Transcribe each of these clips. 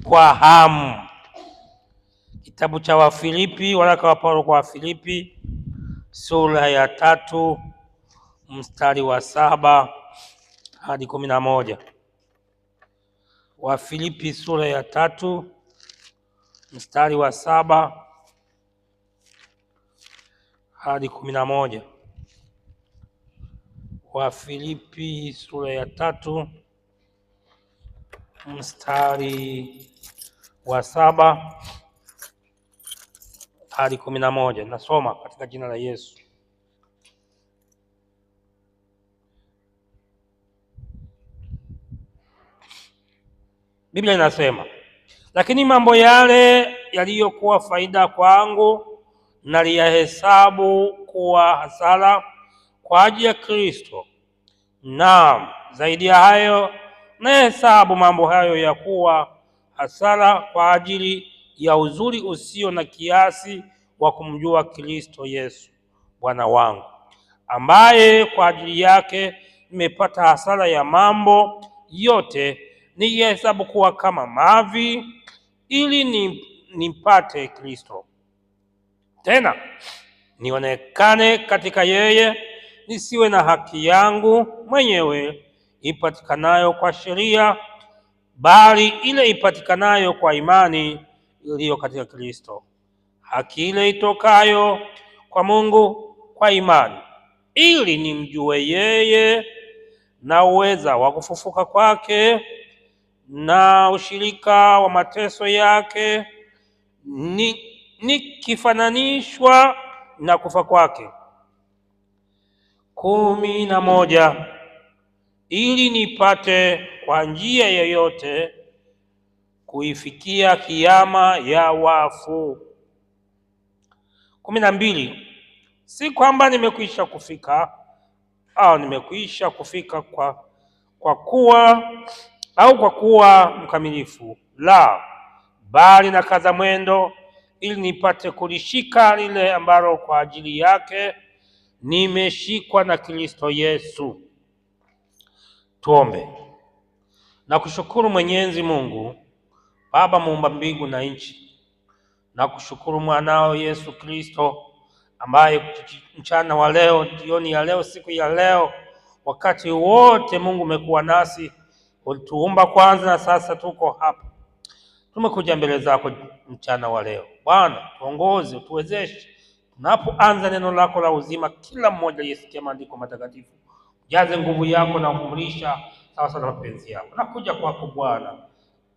kwa hamu. Kitabu cha Wafilipi, waraka wa Paulo kwa Wafilipi sura ya 3 mstari wa 7 hadi 11. Wafilipi sura ya 3 mstari wa 7 hadi 11. Wafilipi sura ya 3 mstari wa 7 hadi 11. Nasoma katika jina la Yesu. Biblia inasema, lakini mambo yale yaliyokuwa faida kwangu naliyahesabu kuwa hasara kwa ajili ya Kristo. Naam, zaidi ya hayo nahesabu mambo hayo ya kuwa hasara kwa ajili ya uzuri usio na kiasi wa kumjua Kristo Yesu Bwana wangu, ambaye kwa ajili yake nimepata hasara ya mambo yote, nihesabu kuwa kama mavi, ili nimpate Kristo, tena nionekane katika yeye, nisiwe na haki yangu mwenyewe ipatikanayo kwa sheria, bali ile ipatikanayo kwa imani iliyo katika Kristo, haki ile itokayo kwa Mungu kwa imani, ili nimjue yeye na uweza wa kufufuka kwake na ushirika wa mateso yake, nikifananishwa na kufa kwake. 11, ili nipate kwa njia yoyote kuifikia kiama ya wafu. 12, si kwamba nimekwisha kufika au nimekwisha kufika kwa kuwa mkamilifu, la, bali na kaza mwendo, ili nipate kulishika lile ambalo kwa ajili yake nimeshikwa na Kristo Yesu. Tuombe. Na kushukuru Mwenyezi Mungu Baba muumba mbingu na nchi, na kushukuru mwanao Yesu Kristo ambaye mchana wa leo, jioni ya leo, siku ya leo, wakati wote Mungu umekuwa nasi. Ulituumba kwanza na sasa tuko hapa. Tumekuja mbele zako mchana wa leo. Bwana, tuongoze, utuwezeshe tunapoanza neno lako la uzima. Kila mmoja aliyesikia maandiko matakatifu, jaze nguvu yako na kumlisha sawa sawa na mapenzi yako. Nakuja kwako Bwana,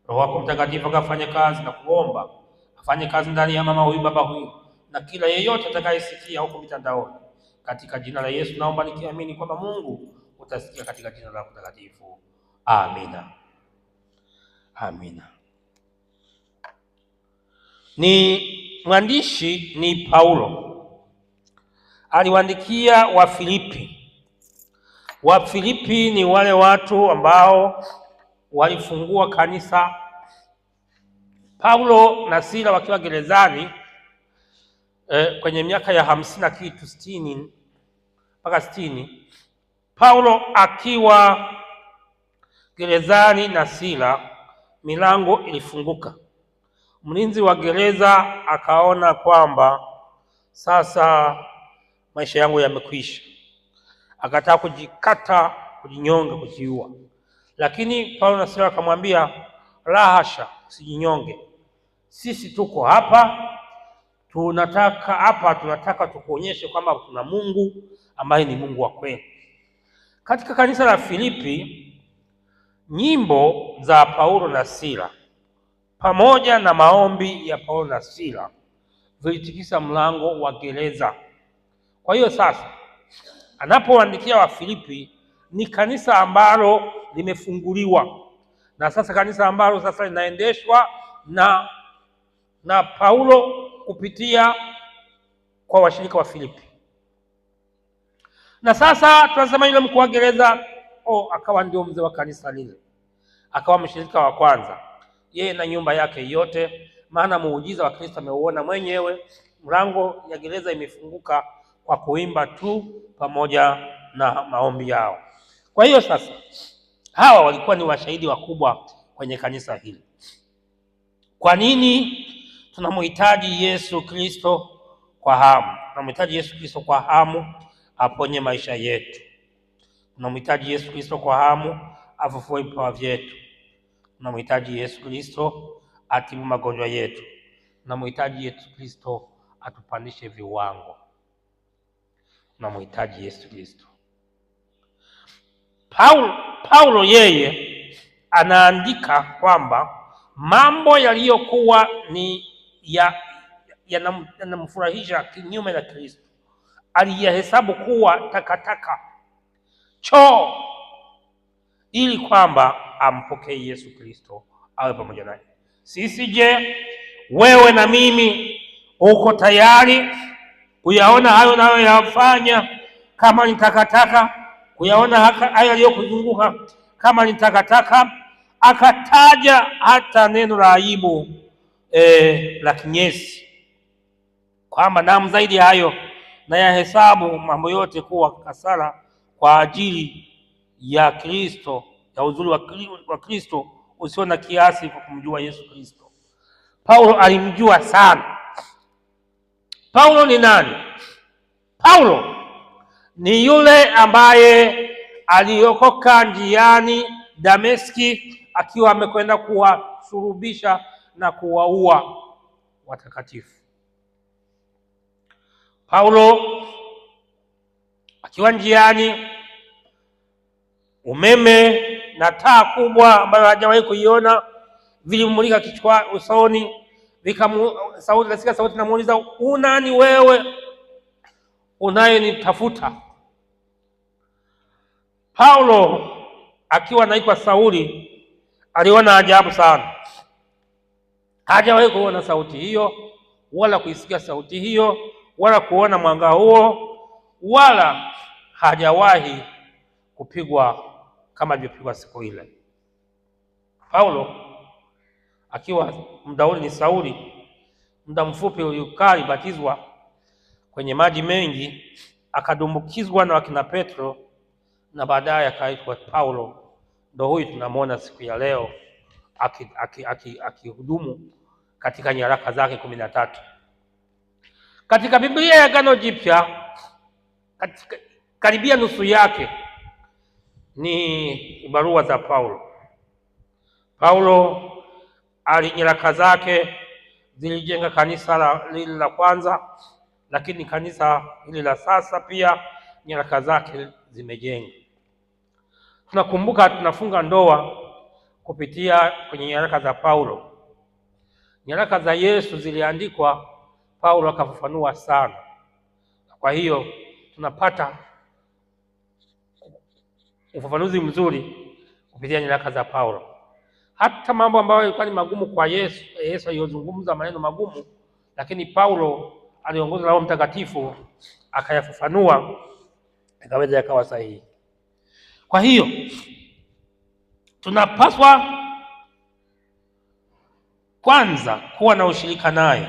Roho wako Mtakatifu akafanye kazi, na kuomba afanye kazi ndani ya mama huyu, baba huyu, na kila yeyote atakayesikia huko mitandaoni. Katika jina la Yesu naomba nikiamini kwamba Mungu utasikia katika jina lako takatifu. Amina. Amina. Ni mwandishi ni Paulo, aliwaandikia Wafilipi. Wafilipi ni wale watu ambao walifungua kanisa. Paulo na Sila wakiwa gerezani kwenye miaka ya 50 na kitu 60 mpaka 60, Paulo akiwa gerezani na Sila, milango ilifunguka. Mlinzi wa gereza akaona kwamba sasa maisha yangu yamekwisha, akataka kujikata, kujinyonga, kujiua. Lakini Paulo na Sila akamwambia, la hasha, usijinyonge, sisi tuko hapa, tunataka tukuonyeshe kwamba tuna Mungu ambaye ni Mungu wa kweli. Katika kanisa la Filipi, nyimbo za Paulo na Sila pamoja na maombi ya Paulo na Sila vilitikisa mlango wa gereza. Kwa hiyo sasa anapoandikia Wafilipi, ni kanisa ambalo limefunguliwa, na sasa kanisa ambalo sasa linaendeshwa na Paulo kupitia kwa washirika wa Filipi. Na sasa tunasema yule mkuu wa gereza akawa ndio mzee wa kanisa lile, akawa mshirika wa kwanza, yeye na nyumba yake yote, maana muujiza wa Kristo ameuona mwenyewe. Mlango ya gereza imefunguka kwa kuimba tu pamoja na maombi yao. Kwa hiyo sasa hawa walikuwa ni washahidi wakubwa kwenye kanisa hili. Kwa nini tunamhitaji Yesu Kristo kwa hamu? Tunamhitaji Yesu Kristo kwa hamu aponye maisha yetu. Tunamhitaji Yesu Kristo kwa hamu afufue vipawa vyetu. Tunamhitaji Yesu Kristo atibu magonjwa yetu. Tunamhitaji Yesu Kristo atupandishe viwango. Tunamhitaji Yesu Kristo. Paulo yeye anaandika kwamba mambo yaliyokuwa ni yanamfurahisha kinyume na Kristo aliyahesabu kuwa takataka, choo, ili kwamba ampokee Yesu Kristo awe pamoja naye. Sisi je, wewe na mimi uko tayari kuyaona hayo nayo yafanya kama ni takataka? Kuyaona hayo yaliyokuzunguka kama ni takataka? Akataja hata neno la aibu la kinyesi kwamba naam, zaidi ya hayo na yahesabu mambo yote kuwa kasara kwa ajili ya Kristo, ya uzuri wa Kristo usio na kiasi kwa kumjua Yesu Kristo. Paulo alimjua sana. Paulo ni nani? Paulo ni yule ambaye aliokoka njiani Dameski akiwa amekwenda kuwasulubisha na kuwaua watakatifu. Paulo akiwa njiani, umeme na taa kubwa ambayo hajawahi kuiona vilimulika kichwa usoni, nasikia sauti namuuliza, unani wewe unayenitafuta? Paulo akiwa anaitwa Sauli aliona ajabu sana. Hajawahi kuona sauti hiyo wala kuisikia sauti hiyo wala kuona mwanga huo, wala hajawahi kupigwa kama alivyopigwa siku ile. Paulo akiwa muda ule ni Sauli, muda mfupi uliukaa batizwa kwenye maji mengi, akadumbukizwa na wakina Petro na baadaye akaitwa Paulo. Ndio huyu tunamwona siku ya leo akihudumu katika nyaraka zake 13. Katika Biblia ya Agano Jipya karibia nusu yake ni barua za Paulo. Paulo nyaraka zake zilijenga kanisa lile la kwanza, lakini kanisa hili la sasa pia nyaraka zake zimejenga. Tunakumbuka tunafunga ndoa kupitia kwenye nyaraka za Paulo. Nyaraka za Yesu ziliandikwa, Paulo akafafanua sana. Kwa hiyo tunapata ufafanuzi mzuri kupitia nyaraka za Paulo. Hata mambo ambayo yalikuwa ni magumu kwa Yesu aliyozungumza maneno magumu, lakini Paulo aliongozwa na Roho Mtakatifu akayafafanua ikaweza yakawa sahihi. Kwa hiyo tunapaswa kwanza kuwa na ushirika naye.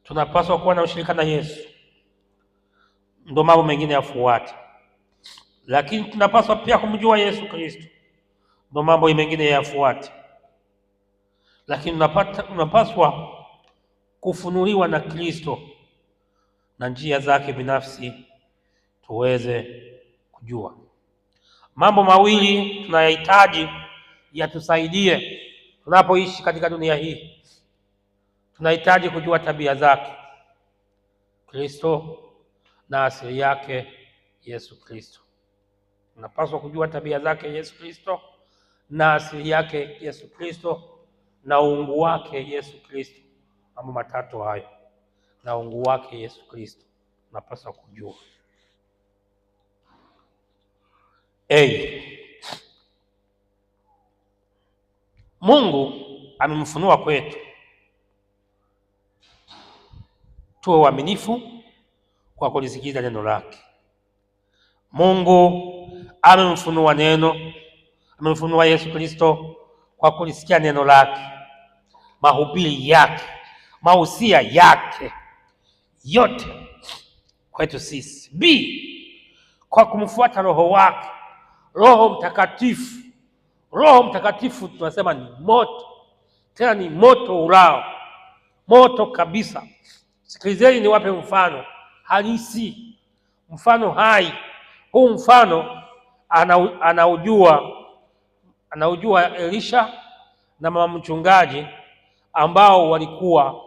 Tunapaswa kuwa na ushirika na Yesu, ndio mambo mengine yafuate. Lakini tunapaswa pia kumjua Yesu Kristo, ndio mambo mengine yafuate. Lakini tunapaswa kufunuliwa na Kristo na njia zake binafsi tuweze kujua. Mambo mawili tunayahitaji yatusaidie tunapoishi katika dunia hii. Tunahitaji kujua tabia zake Kristo na asili yake Yesu Kristo. Tunapaswa kujua tabia zake Yesu Kristo na asili yake Yesu Kristo na uungu wake Yesu Kristo. Mambo matatu hayo na uungu wake Yesu Kristo tunapaswa kujua. Mungu amemfunua kwetu tuwe waaminifu kwa kulisikiza neno lake. Mungu amemfunua amemfunua Yesu Kristo kwa kulisikia neno lake, mahubiri yake, mahusia yake yote kwetu sisi. Kwa kumfuata Roho wake, Roho Mtakatifu Roho Mtakatifu tunasema ni moto, tena ni moto urao, moto kabisa. Sikilizeni niwape mfano halisi, mfano hai. Huu mfano anaujua Elisha na mama mchungaji ambao walikuwa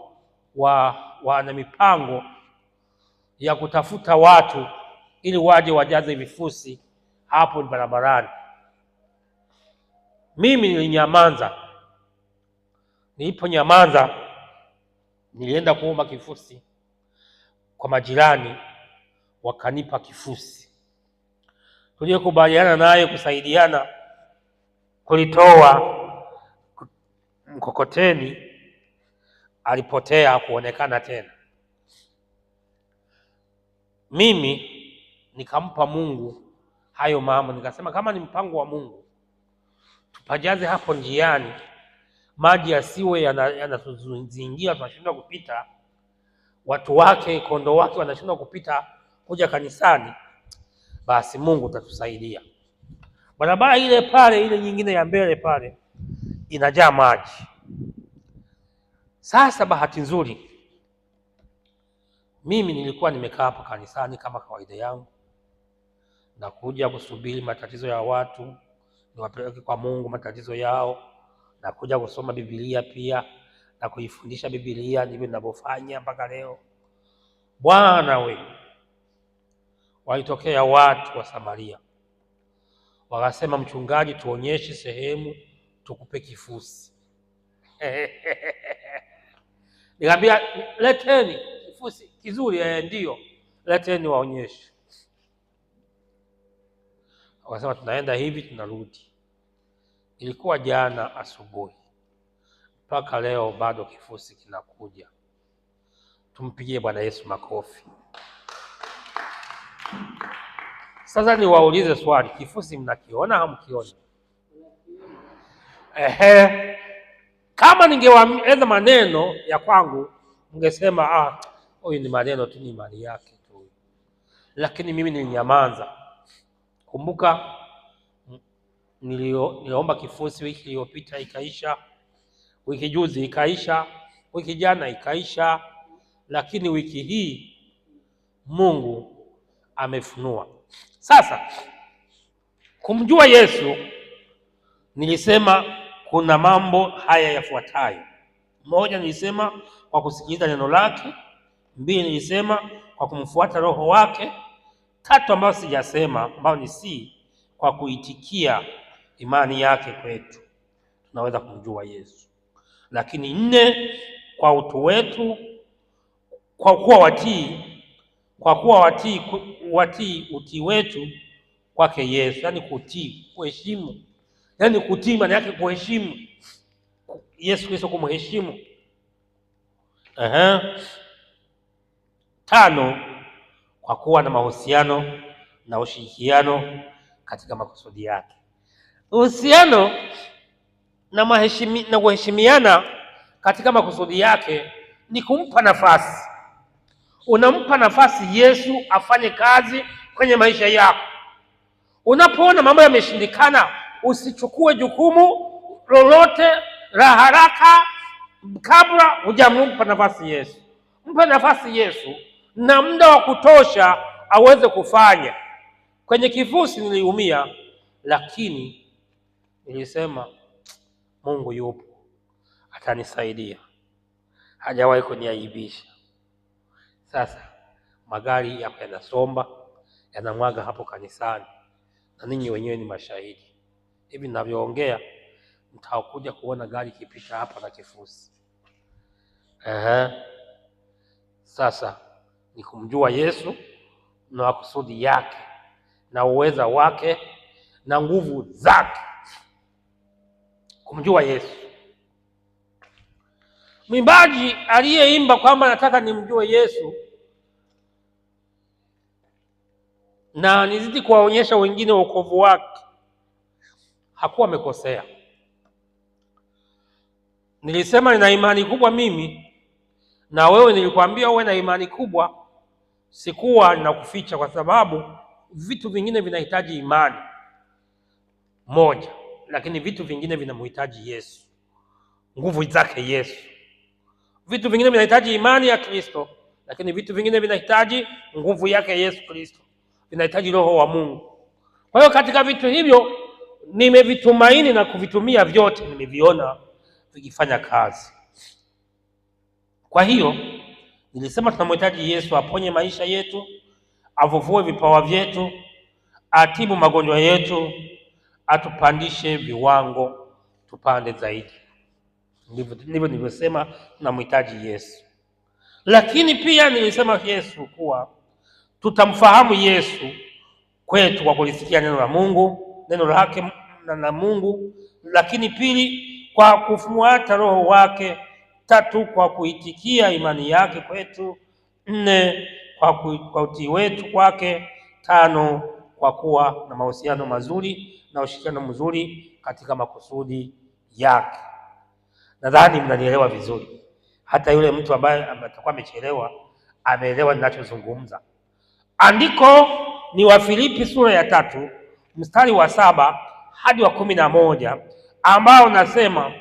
wana mipango ya kutafuta watu ili waje wajaze vifusi hapo barabarani. Mimi nilinyamaza. Niliponyamaza nilienda kuomba kifusi kwa majirani, wakanipa kifusi. Tuliyokubaliana naye kusaidiana kulitoa mkokoteni, alipotea kuonekana tena. Mimi nikampa Mungu hayo mambo, nikasema kama ni mpango wa Mungu tupajaze hapo njiani, maji yasiwe yanatuzingira tunashindwa kupita, watu wake kondoo wake wanashindwa kupita kuja kanisani, basi Mungu atatusaidia. Barabara ile pale, ile nyingine ya mbele pale inajaa maji. Sasa bahati nzuri mimi nilikuwa nimekaa hapa kanisani kama kawaida yangu, na kuja kusubiri matatizo ya watu niwapeleke kwa Mungu matatizo yao, na kuja kusoma Biblia pia na kuifundisha Biblia. Ndivyo ninavyofanya mpaka leo. Bwana we, walitokea watu wa Samaria wakasema, mchungaji, tuonyeshe sehemu tukupe kifusi. Nikamwambia leteni kifusi kizuri. Ndio, leteni waonyeshe. Wakasema tunaenda hivi tunarudi. Ilikuwa jana asubuhi, mpaka leo bado kifusi kinakuja. Tumpigie Bwana Yesu makofi. Sasa niwaulize swali, kifusi mnakiona hamkioni? Kama ningewaeleza maneno ya kwangu mngesema huyu ni maneno tu, ni mali yake tu, lakini mimi nilinyamaza. Kumbuka niliomba kifusi wiki iliyopita ikaisha, wiki juzi ikaisha, wiki jana ikaisha, lakini wiki hii Mungu amefunua. Sasa kumjua Yesu, nilisema kuna mambo haya yafuatayo. Moja, nilisema kwa kusikiliza neno lake. Mbili, nilisema kwa kumfuata Roho wake. Tatu, ambayo sijasema, ambayo ni si, kwa kuitikia imani yake kwetu tunaweza kumjua Yesu. Lakini nne, kwa utu wetu, kwa kuwa watii utii wetu kwake Yesu, yani kutii, kuheshimu. Yani kutii maana yake kuheshimu Yesu Kristo, kumheshimu. Tano, kwa kuwa na mahusiano na ushirikiano katika makusudi yake. Uhusiano na kuheshimiana katika makusudi yake ni kumpa nafasi. Unampa nafasi Yesu afanye kazi kwenye maisha yako. Unapoona mambo yameshindikana, usichukue jukumu lolote la haraka kabla hujampa nafasi Yesu. Mpe nafasi Yesu na muda wa kutosha aweze kufanya. Kwenye kifusi niliumia, lakini nilisema Mungu yupo, atanisaidia, hajawahi kuniaibisha. Sasa magari yako yanasomba, yanamwaga hapo kanisani, na ninyi wenyewe ni mashahidi. Hivi ninavyoongea mtakuja kuona gari kipita hapa na kifusi. Sasa ni kumjua Yesu na makusudi yake na uweza wake na nguvu zake. Kumjua Yesu. Mwimbaji aliyeimba kwamba nataka nimjue Yesu na nizidi kuwaonyesha wengine wokovu wake, hakuwa amekosea. Nilisema nina imani kubwa mimi, na wewe nilikwambia uwe na imani kubwa. Sikuwa ninakuficha, kwa sababu vitu vingine vinahitaji imani moja, lakini vitu vingine vinamhitaji Yesu, nguvu zake Yesu. Vitu vingine vinahitaji imani ya Kristo, lakini vitu vingine vinahitaji nguvu yake Yesu Kristo, vinahitaji Roho wa Mungu. Kwa hiyo katika vitu hivyo nimevitumaini na kuvitumia vyote, nimeviona vikifanya kazi. Kwa hiyo nilisema tunamhitaji Yesu aponye maisha yetu, avuvue vipawa vyetu, atibu magonjwa yetu, atupandishe viwango, tupande zaidi. Ndivyo nilivyosema tunamhitaji Yesu. Lakini pia nilisema Yesu kuwa tutamfahamu Yesu kwetu kwa kulisikia neno la Mungu, neno lake na Mungu, lakini pili kwa kufuata Roho wake, tatu kwa kuitikia imani yake kwetu, nne kwa utii wetu kwake, tano kwa kuwa na mahusiano mazuri na ushirikiano mzuri katika makusudi yake. Nadhani mnanielewa vizuri. Hata yule mtu ambaye atakuwa amechelewa ameelewa ninachozungumza. Andiko ni Wafilipi sura ya 3 mstari wa 7 hadi wa 11, ambao nasema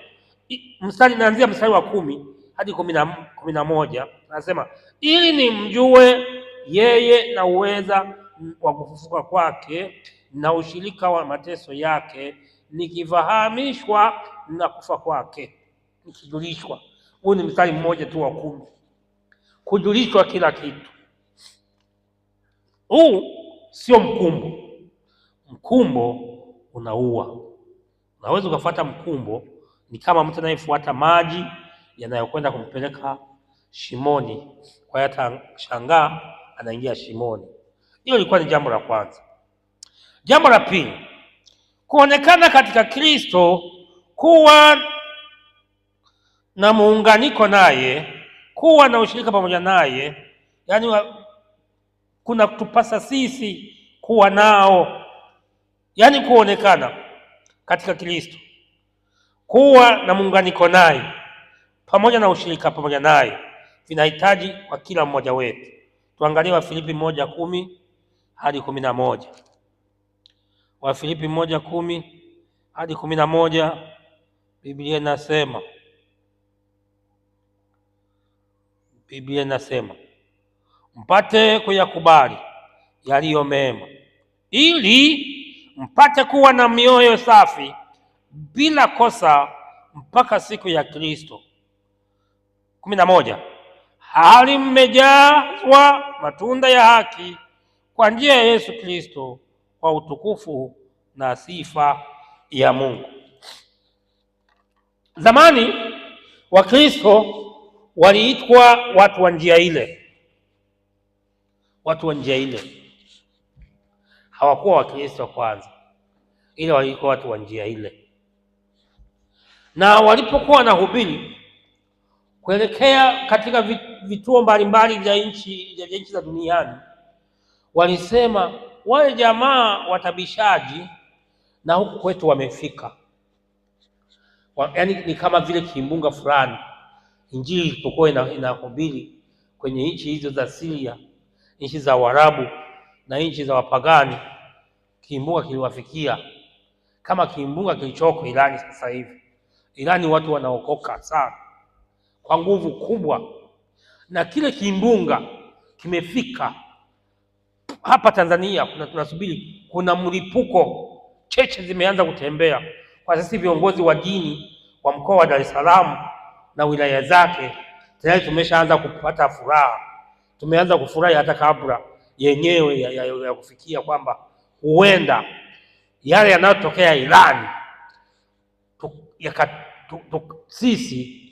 naanzia mstari wa 10 hadi 11, nasema ili nimjue yeye na uweza wa kufufuka kwake na ushirika wa mateso yake, nikifahamishwa na kufa kwake, nikijulishwa. Huu ni mstari mmoja tu wa 10, kujulishwa kila kitu. Huu sio mkumbo. Mkumbo unaua. Unaweza ukafuata mkumbo, ni kama mtu anayefuata maji yanayokwenda kumpeleka shimoni, kwa hiyo atashangaa anaingia shimoni. Hilo lilikuwa ni jambo la kwanza. Jambo la pili, kuonekana katika Kristo, kuwa na muunganiko naye, kuwa na ushirika pamoja naye, yaani kuna kutupasa sisi kuwa nao, yaani kuonekana katika Kristo, kuwa na muunganiko naye pamoja na ushirika pamoja naye, vinahitaji kwa kila mmoja wetu. Tuangalie Wafilipi 1:10 hadi 11. Wafilipi 1:10 hadi 11, Biblia inasema mpate kuyakubali yaliyo mema, ili mpate kuwa na mioyo safi bila kosa mpaka siku ya Kristo. 11, hali mmejazwa matunda ya haki kwa njia ya Yesu Kristo, kwa utukufu na sifa ya Mungu. Zamani Wakristo waliitwa watu wa njia ile. Watu wa njia ile hawakuwa Wakristo kwanza, ila walikuwa watu wa njia ile. Na walipokuwa wanahubiri kuelekea katika vituo mbalimbali vya nchi za duniani, walisema wale jamaa watabishaji na huku kwetu wamefika. Yaani ni kama vile kimbunga fulani. Injili ilipokuwa inahubiri kwenye nchi hizo za Syria, nchi za Waarabu na nchi za wapagani, kimbunga kiliwafikia kama kimbunga kilichoko Irani sasa hivi. Irani watu wanaokoka sana kwa nguvu kubwa, na kile kimbunga kimefika hapa Tanzania. Tunasubiri, kuna mlipuko, cheche zimeanza kutembea. Kwa sisi viongozi wa dini wa mkoa wa Dar es Salaam na wilaya zake tayari tumeshaanza kupata furaha. Tumeanza kufurahi hata kabla yenyewe ya kufikia kwamba huenda yale yanayotokea Irani sisi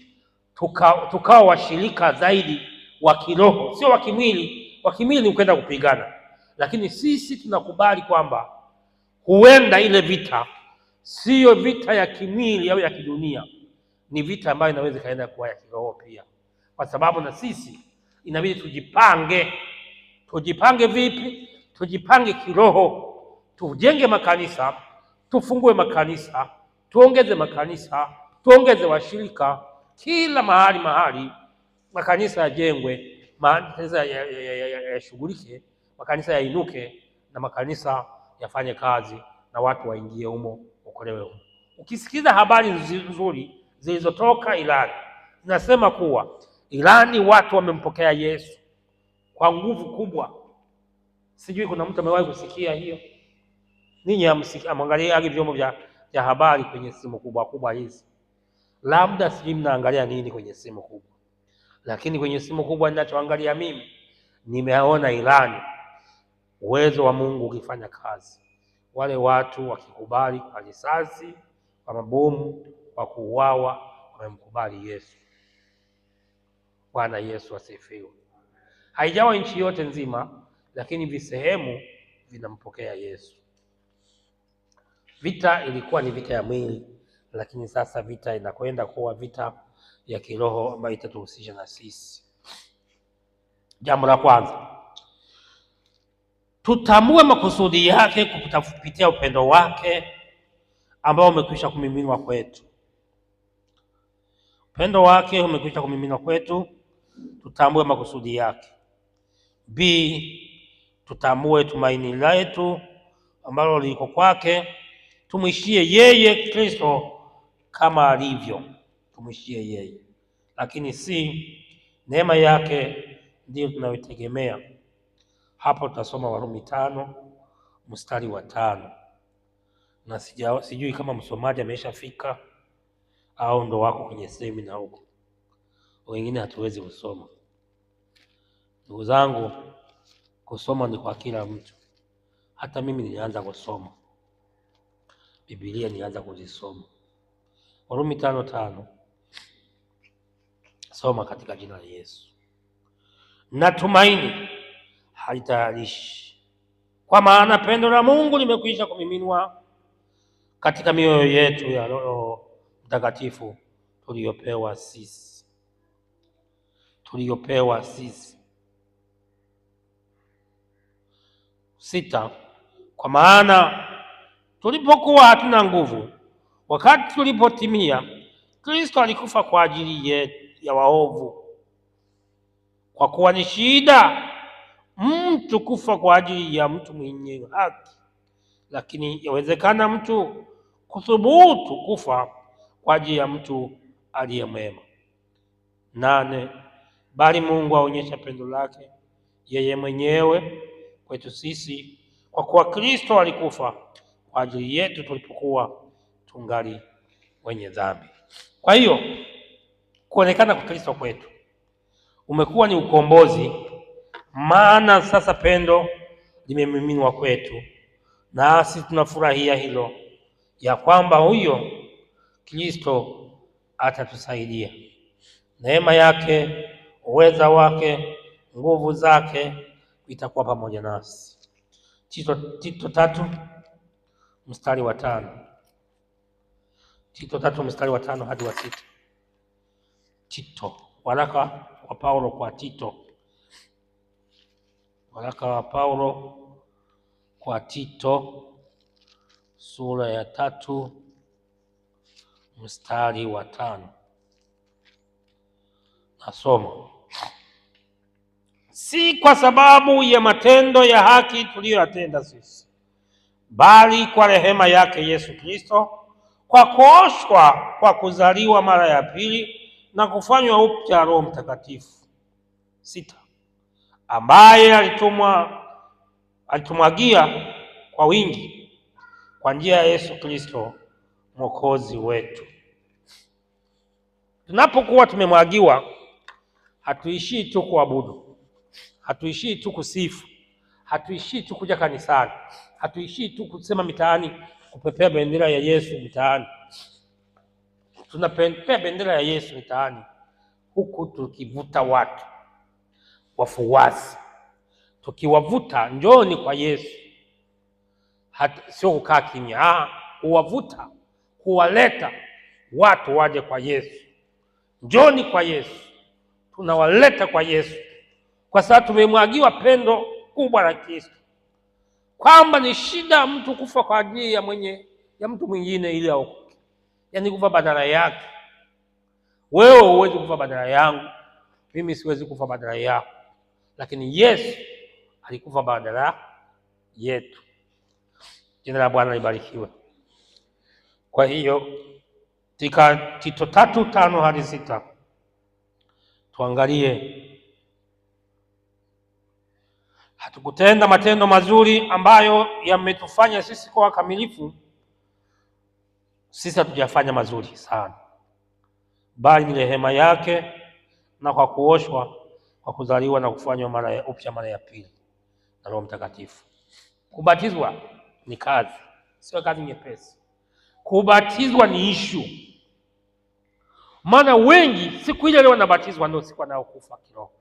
tukawa washirika zaidi wa kiroho, sio wa kimwili. Wa kimwili ni kwenda kupigana, lakini sisi tunakubali kwamba huenda ile vita sio vita ya kimwili au ya kidunia, ni vita ambayo inaweza kaenda kuwa ya kiroho pia, kwa sababu na sisi inabidi tujipange. Tujipange vipi? Tujipange kiroho, tujenge makanisa, tufungue makanisa, tuongeze makanisa, tuongeze washirika kila mahali makanisa yajengwe, makanisa yashughulike, makanisa yainuke, na makanisa yafanye kazi na watu waingie humo, okolewe humo. Ukisikiza habari nzuri zilizotoka Irani, zinasema kuwa Irani watu wamempokea Yesu kwa nguvu kubwa. Sijui kuna mtu amewahi kusikia hiyo? Ninyi amwangalia vyombo vya habari kwenye simu kubwa kubwa hizi, labda sijui mnaangalia nini kwenye simu kubwa, lakini kwenye simu kubwa ninachoangalia mimi, nimeona Irani uwezo wa Mungu ukifanya kazi, wale watu wakikubali kwa risasi, kwa mabomu, kwa kuuawa, wamemkubali Yesu. Bwana Yesu asifiwe. Haijawa nchi yote nzima, lakini visehemu vinampokea Yesu. Vita ilikuwa ni vita ya mwili, lakini sasa vita inakwenda kuwa vita ya kiroho ambayo itatuhusisha na sisi. Jambo la kwanza, tutambue makusudi yake kupitia upendo wake ambao umekwisha kumiminwa kwetu. Upendo wake umekwisha kumiminwa kwetu, tutambue makusudi yake. B, tutambue tumaini letu ambalo liko kwake, tumwishie yeye Kristo kama alivyo, tumwishie yeye. Lakini si neema yake ndiyo tunayotegemea. Hapo tutasoma Warumi 5 mstari wa 5, na sijui kama msomaji ameshafika au ndo wako kwenye semina huko, wengine hatuwezi kusoma. Ndugu zangu, kusoma ni kwa kila mtu. Hata mimi nilianza kusoma Biblia, nilianza kuzisoma. Warumi 5:5, soma katika jina la Yesu. Na tumaini halitayarishi, kwa maana pendo la Mungu limekwisha kumiminwa katika mioyo yetu ya Roho Mtakatifu tuliyopewa sisi. 6, kwa maana tulipokuwa hatuna nguvu, wakati tulipotimia, Kristo alikufa kwa ajili ya waovu. Kwa kuwa ni shida mtu kufa kwa ajili ya mtu mwenye haki, lakini yawezekana mtu kuthubutu kufa kwa ajili ya mtu aliye mwema. 8, bali Mungu aonyesha pendo lake yeye mwenyewe kwetu sisi, kwa kuwa Kristo alikufa kwa ajili yetu tulipokuwa tungali wenye dhambi. Kwa hiyo kuonekana kwa Kristo kwetu umekuwa ni ukombozi, maana sasa pendo limemiminwa kwetu, nasi tunafurahia hilo, ya kwamba huyo Kristo atatusaidia. Neema yake, uweza wake, nguvu zake itakuwa pamoja nasi. Tito 3 mstari wa 5. Tito 3 mstari wa 5 hadi wa 6. Tito, waraka wa Paulo kwa Tito. Waraka wa Paulo kwa Tito sura ya 3 mstari wa 5. Nasoma. Si kwa sababu ya matendo ya haki tuliyoyatenda sisi, bali kwa rehema yake Yesu Kristo, kwa kuoshwa kwa kuzaliwa mara ya pili na kufanywa upya Roho Mtakatifu. 6, ambaye alitumwagia kwa wingi kwa njia ya Yesu Kristo Mwokozi wetu. Tunapokuwa tumemwagiwa, hatuishii tu kuabudu, hatuishii tu kusifu, hatuishii tu kuja kanisani, hatuishii tu kusema mitaani, kupepea bendera ya Yesu mitaani. Tunapepea bendera ya Yesu mitaani huku tukivuta watu wafuasi, tukiwavuta njooni kwa Yesu. Sio kukaa kimya, kuwavuta, kuwaleta watu waje kwa Yesu. Njooni kwa Yesu, tunawaleta kwa Yesu kwa sababu tumemwagiwa pendo kubwa la Kristo, kwamba ni shida mtu kufa kwa ajili ya mtu mwingine ili aokoke, yaani kufa badala yake. Wewe huwezi kufa badala yangu, mimi siwezi kufa badala yako, lakini Yesu alikufa badala yetu. Jina la Bwana libarikiwe. Kwa hiyo katika Tito 3:5 hadi 6 tuangalie, hatukutenda matendo mazuri ambayo yametufanya sisi kwa wakamilifu. Sisi hatujafanya mazuri sana, bali ni rehema yake, na kwa kuoshwa, kwa kuzaliwa na kufanywa mara upya mara ya pili na Roho Mtakatifu. Kubatizwa ni kazi, sio kazi nyepesi. Kubatizwa ni issue. Maana wengi siku ile wanabatizwa ndio siku wanaokufa kiroho.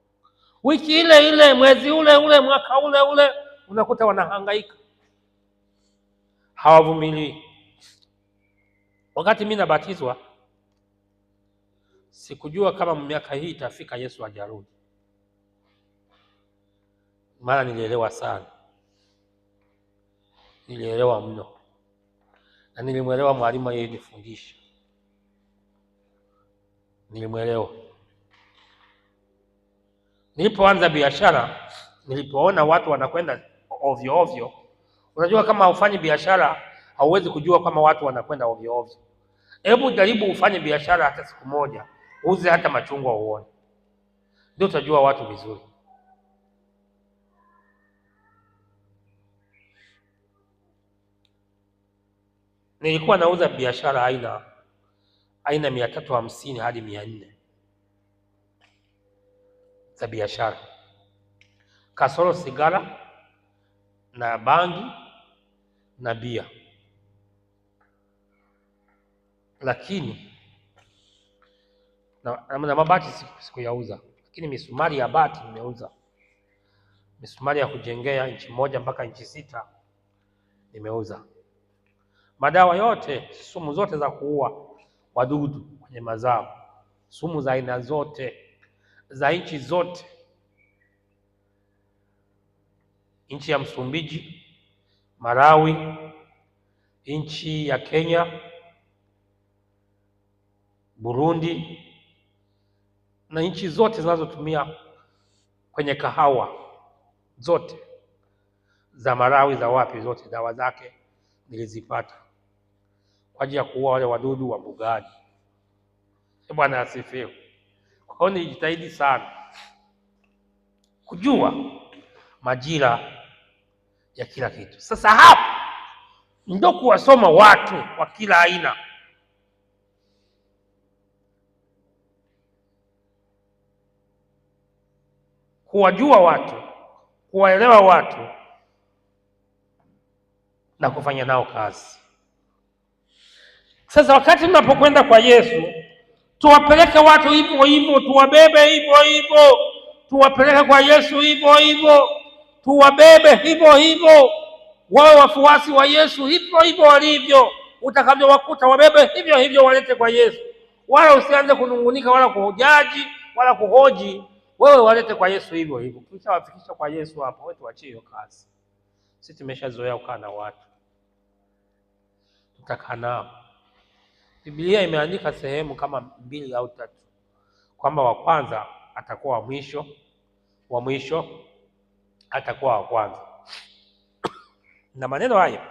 Wiki ile ile, mwezi ule ule, mwaka ule ule, unakuta wanahangaika, hawavumilii. Wakati mimi nabatizwa, sikujua kama miaka hii itafika Yesu hajarudi. Maana nilielewa sana, nilielewa mno, na nilimwelewa mwalimu aliyenifundisha, nilimwelewa. Nilipoanza biashara, nilipoona watu wanakwenda ovyo ovyo. Unajua kama ufanye biashara, hauwezi kujua kama watu wanakwenda ovyo ovyo. Hebu jaribu ufanye biashara hata siku moja, uze hata machungwa uone, ndio utajua watu vizuri. Nilikuwa nauza biashara aina 350 hadi 400 za biashara, kasoro sigara na bangi na bia. Lakini na mabati sikuyauza, lakini misumari ya bati nimeuza. Misumari ya kujengea inchi 1 mpaka inchi 6 nimeuza. Madawa yote, sumu zote za kuua wadudu kwenye mazao, sumu za aina zote, za nchi zote, nchi ya Msumbiji, Malawi, nchi ya Kenya, Burundi, na nchi zote zinazotumia kwenye kahawa zote, za Malawi, za wapi, zote dawa zake nilizipata kwa ajili ya kuua wale wadudu wa mbugani. Bwana asifiwe. Kwa hiyo nilijitahidi sana kujua majira ya kila kitu. Sasa hapa ndio kuwasoma watu wa kila aina. Kuwajua watu, kuwaelewa watu na kufanya nao kazi. Sasa wakati mnapokwenda kwa Yesu, tuwapeleke watu hivyo hivyo, tuwabebe hivyo hivyo, tuwapeleke kwa Yesu hivyo hivyo, tuwabebe hivyo hivyo, wao wafuasi wa Yesu hivyo hivyo walivyo. Utakavyowakuta wabebe hivyo hivyo, walete kwa Yesu. Wala usianze kunungunika wala kuhojaji wala kuhoji, wewe walete kwa Yesu hivyo hivyo. Ukishawafikisha kwa Yesu hapo, wewe tuachie hiyo kazi. Sisi tumeshazoea kukaa na watu, tutakaa nao. Biblia imeandika sehemu kama 2 au 3 kwamba wa kwanza atakuwa wa mwisho, wa mwisho atakuwa wa kwanza. Na maneno haya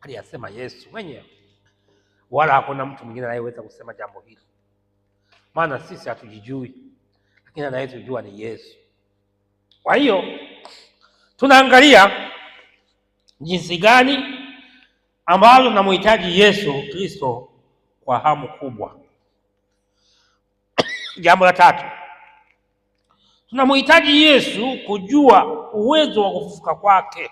aliyasema Yesu mwenyewe, wala hakuna mtu mwingine anayeweza kusema jambo hili. Maana sisi hatujijui, lakini anayetujua ni Yesu. Kwa hiyo tunaangalia jinsi gani ambalo tunamhitaji Yesu Kristo kwa hamu kubwa. Jambo la 3, tunamhitaji Yesu kujua uwezo wa kufufuka kwake.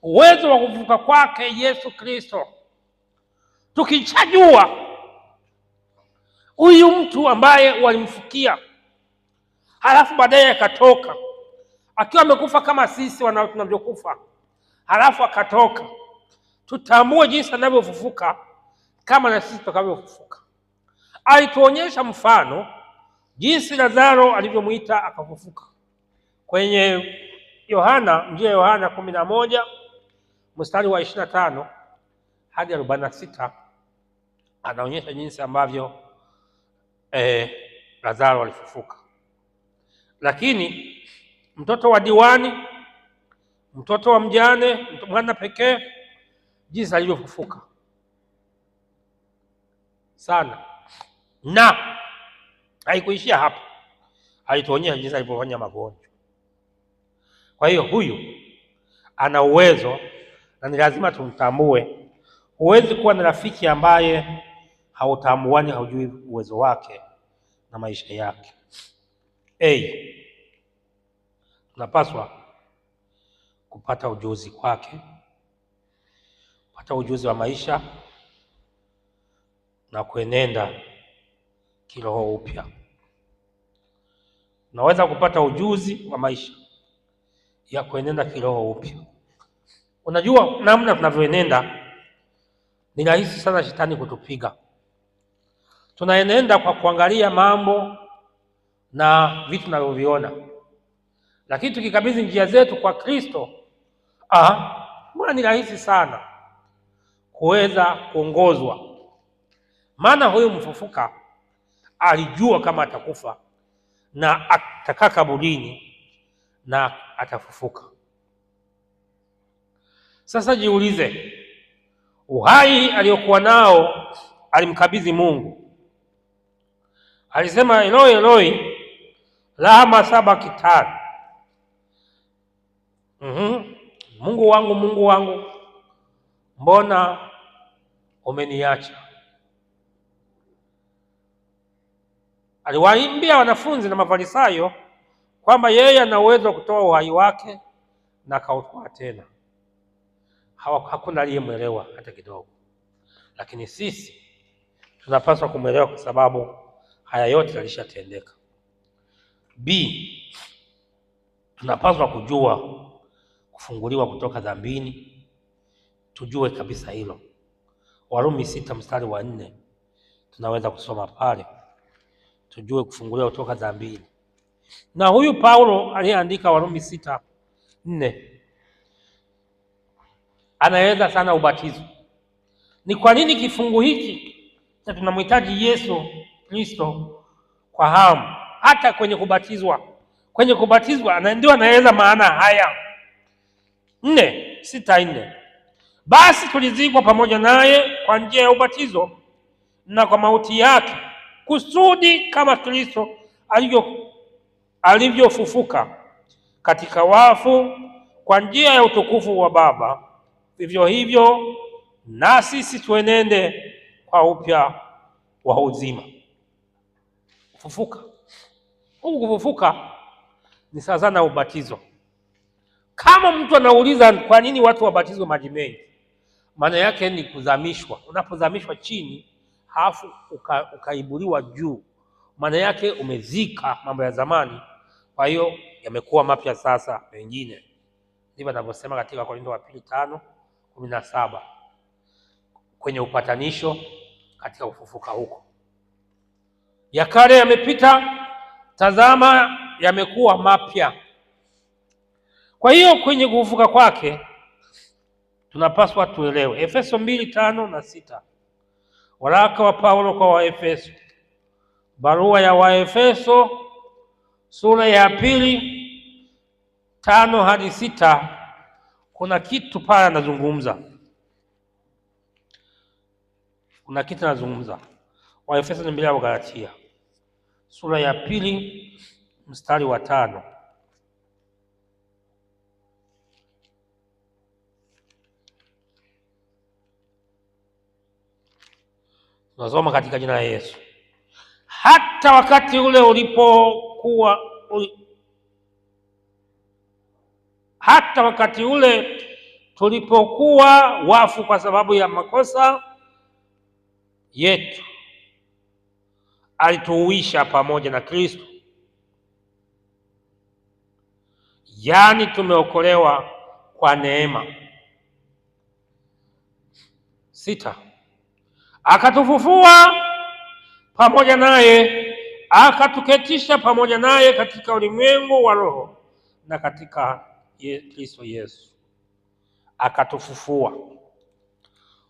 Uwezo wa kufufuka kwake Yesu Kristo. Tukichajua huyu mtu ambaye walimfukia, halafu baadaye akatoka akiwa amekufa kama sisi tunavyokufa, halafu akatoka, tutambue jinsi anavyofufuka kama na sisi tutakavyofufuka. Alituonyesha mfano jinsi Lazaro alivyomuita akafufuka. Kwenye Yohana 11 mstari wa 25 hadi 46 anaonyesha jinsi ambavyo Lazaro alifufuka. Lakini mtoto wa diwani, mtoto wa mjane, mwana pekee, jinsi alivyofufuka sana, na haikuishia hapo, alituonyesha jinsi alivyofanya magonjwa. Kwa hiyo huyu ana uwezo na ni lazima tumtambue. Huwezi kuwa na rafiki ambaye hautambuani, haujui uwezo wake na maisha yake. Tunapaswa kupata ujuzi kwake, kupata ujuzi wa maisha na kuenenda kiroho upya. Unaweza kupata ujuzi wa maisha ya kuenenda kiroho upya. Unajua namna tunavyoenenda ni rahisi sana shetani kutupiga. Tunaenenda kwa kuangalia mambo na vitu tunavyoviona, lakini tukikabidhi njia zetu kwa Kristo, mbona ni rahisi sana kuweza kuongozwa. Maana huyu mfufuka alijua kama atakufa na atakaa kaburini na atafufuka. Sasa jiulize, uhai aliyokuwa nao alimkabidhi Mungu. Alisema Eloi Eloi lama sabakthani, Mungu wangu, Mungu wangu, mbona umeniacha? Aliwaambia wanafunzi na Mafarisayo kwamba yeye ana uwezo wa kutoa uhai wake na akautoa tena. Hakuna aliyemwelewa hata kidogo, lakini sisi tunapaswa kumwelewa kwa sababu haya yote yalishatendeka. Tunapaswa kujua kufunguliwa kutoka dhambini, tujue kabisa hilo. Warumi 6 mstari wa 4 tunaweza kusoma pale, tujue kufunguliwa kutoka dhambini. Na huyu Paulo aliyeandika Warumi 6:4 anaeleza sana ubatizo. Ni kwa nini kifungu hiki na tunamhitaji Yesu Kristo kwa hamu hata kwenye kubatizwa? Kwenye kubatizwa ndio anaeleza maana haya 6:4. Basi tulizikwa pamoja naye kwa njia ya ubatizo na kwa mauti yake, kusudi kama Kristo alivyofufuka katika wafu kwa njia ya utukufu wa Baba, vivyo hivyo na sisi tuenende kwa upya wa uzima. Kufufuka ni sawa na ubatizo. Kama mtu anauliza kwa nini watu wabatizwe maji mengi, maana yake ni kuzamishwa. Unapozamishwa chini halafu ukaibuliwa juu, maana yake umezika mambo ya zamani, kwa hiyo yamekuwa mapya sasa mengine. Ndivyo anavyosema katika Korintho wa 5:17 kwenye upatanisho katika kufufuka huko. Ya kale yamepita, tazama yamekuwa mapya. Kwa hiyo kwenye kufufuka kwake tunapaswa tuelewe. Efeso 2:5 na 6. Waraka wa Paulo kwa Waefeso. Barua ya Waefeso sura ya 2:5 hadi 6. Kuna kitu pale anazungumza. Waefeso ni mbele ya Galatia. Sura ya 2 mstari wa 5. Tunasoma katika jina la Yesu. Hata wakati ule tulipokuwa wafu kwa sababu ya makosa yetu, alituhuisha pamoja na Kristo. Yaani tumeokolewa kwa neema. 6. Akatufufua pamoja naye, akatuketisha pamoja naye katika ulimwengu wa roho na katika Kristo Yesu. Akatufufua.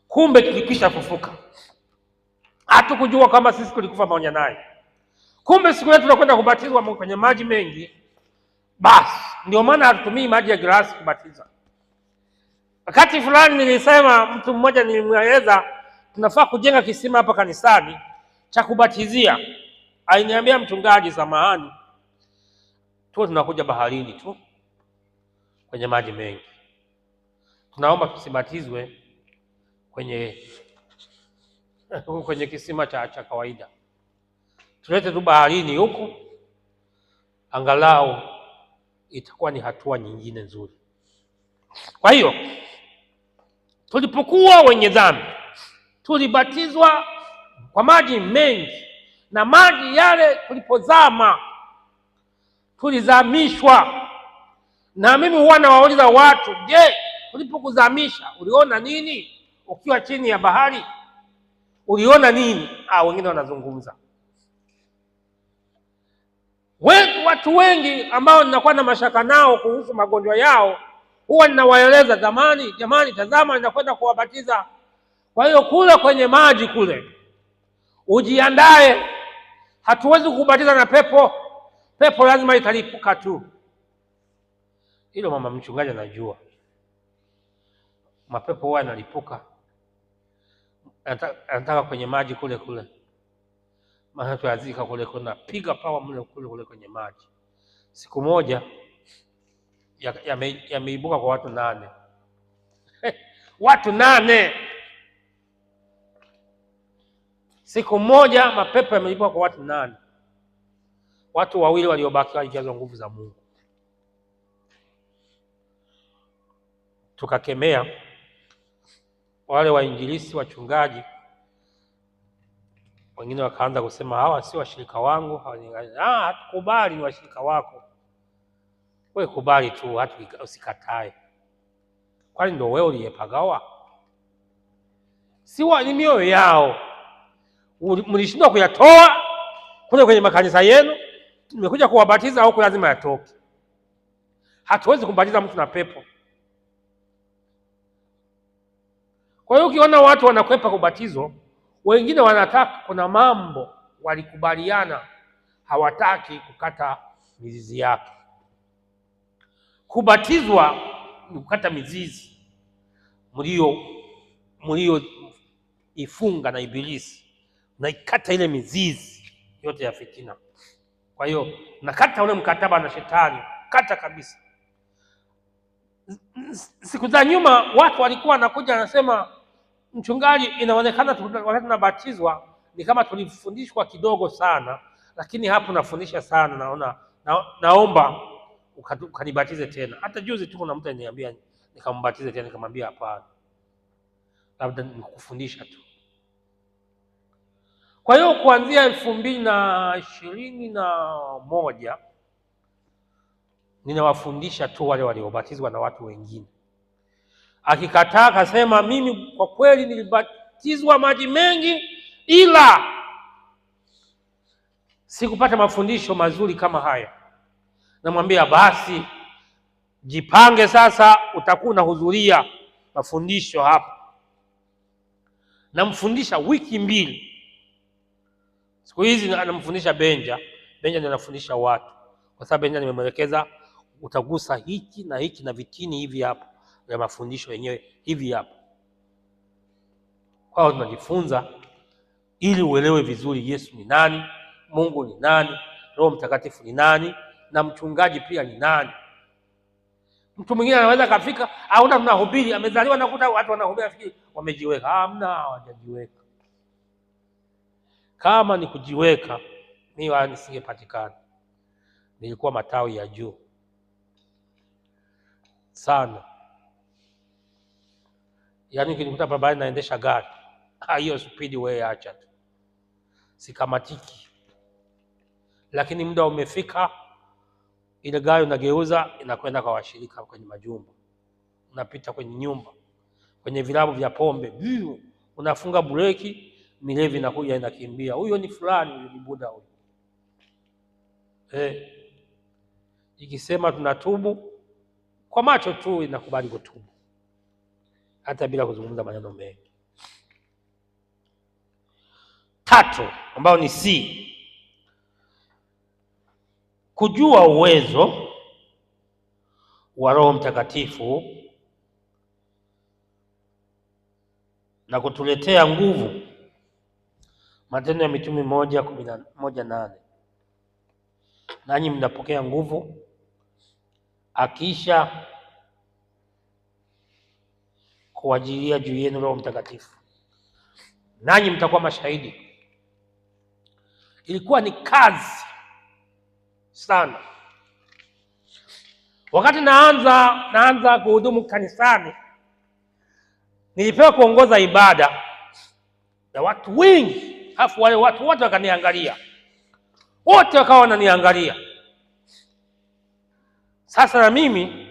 Kumbe tulikwisha fufuka. Hatukujua kama sisi tulikufa pamoja naye. Kumbe siku yetu tunakwenda kubatizwa kwenye maji mengi. Basi ndio maana hatutumii maji ya glasi kubatiza. Wakati fulani nilisema, mtu mmoja nilimweleza tunafaa kujenga kisima hapa kanisani cha kubatizia. Aliniambia mchungaji, samahani, tunakuja baharini tu kwenye maji mengi, tunaomba tusibatizwe kwenye kisima cha kawaida, tulete tu baharini huku, angalau itakuwa ni hatua nyingine nzuri. Kwa hiyo tulipokuwa wenye dhambi tulibatizwa kwa maji mengi, na maji yale tulipozama tulizamishwa. Na mimi huwa nawauliza watu, je, tulipokuzamisha uliona nini? Ukiwa chini ya bahari uliona nini? Wengine wanazungumza. Watu wengi ambao ninakuwa na mashaka nao kuhusu magonjwa yao, huwa ninawaeleza, jamani, tazama ninakwenda kuwabatiza. Kwa hiyo kule kwenye maji kule ujiandae, hatuwezi kubatiza na pepo. Pepo lazima italipuka tu. Hilo mama mchungaji anajua. Mapepo huwa yanalipuka, anataka kwenye maji kule maana tuyazika kule, napiga pawa mle kule kwenye maji. Siku moja yameibuka kwa watu 8. Watu 8. Siku moja mapepo yameibuka kwa watu 8. Watu 2 waliobaki walijazwa nguvu za Mungu. Tukakemea wale wainjilisti, wachungaji. Wengine wakaanza kusema hawa si washirika wangu, hatukubali, ni washirika wako. Wewe kubali tu, hata usikatae. Kwani ndio wewe uliyepagawa? Ni mioyo yao. Mlishindwa kuyatoa kule kwenye makanisa yenu, tumekuja kuwabatiza huko, lazima yatoke. Hatuwezi kumbatiza mtu na pepo. Kwa hiyo ukiona watu wanakwepa kubatizo, wengine wanataka, kuna mambo walikubaliana, hawataki kukata mizizi yake. Kubatizwa ni kukata mizizi mlio ifunga na Ibilisi, na ikata ile mizizi yote ya fitina. Kwa hiyo nakata ule mkataba na shetani, kata kabisa. Siku za nyuma watu walikuwa wanakuja wanasema, mchungaji, inaonekana wakati tunabatizwa ni kama tulifundishwa kidogo sana, lakini hapo nafundisha sana, naomba ukanibatize tena. Hata juzi tu kuna mtu aliniambia nikambatize tena, nikamwambia hapana, labda nikufundisha tu. Kwa hiyo kuanzia 2021 ninawafundisha tu wale waliobatizwa na watu wengine. Akikataa akasema, mimi kwa kweli nilibatizwa maji mengi, ila sikupata mafundisho mazuri kama haya, namwambia basi jipange sasa, utakuwa unahudhuria mafundisho hapa. Namfundisha wiki 2. Siku hizi anamfundisha Benja ndiye anafundisha watu, kwa sababu Benja nimemwelekeza utagusa hiki na hiki na vitini hivi hapa ya mafundisho yenyewe hivi hapa. Kwa hiyo tunajifunza ili uelewe vizuri Yesu ni nani, Mungu ni nani, Roho Mtakatifu ni nani, na mchungaji pia ni nani. Mtu mwingine anaweza kafika aona tunahubiri, amezaliwa na kuta watu wanahubiri afikiri wamejiweka. Hamna, hawajajiweka. Kama ni kujiweka, mimi wala nisingepatikana. Nilikuwa matawi ya juu sana. Yaani kinikuta barabarani naendesha gari, hiyo speed wewe acha tu, sikamatiki. Lakini muda umefika, ile gari unageuza inakwenda kwa washirika kwenye majumba, unapita kwenye nyumba, kwenye vilabu vya pombe, unafunga breki, milevi inakuja inakimbia, huyo ni fulani, huyo ni Buda huyo. Ikisema tunatubu, kwa macho tu inakubali kutubu, hata bila kuzungumza maneno mengi. 3 ambao ni C, kujua uwezo wa Roho Mtakatifu na kutuletea nguvu. Matendo ya Mitume 1:8, nanyi mnapokea nguvu akisha kuajilia juu yenu Roho Mtakatifu, nanyi mtakuwa mashahidi. Ilikuwa ni kazi sana. Wakati naanza kuhudumu kanisani, nilipewa kuongoza ibada ya watu wengi, alafu wale watu wote wakaniangalia, wote wakawa wananiangalia. Sasa na mimi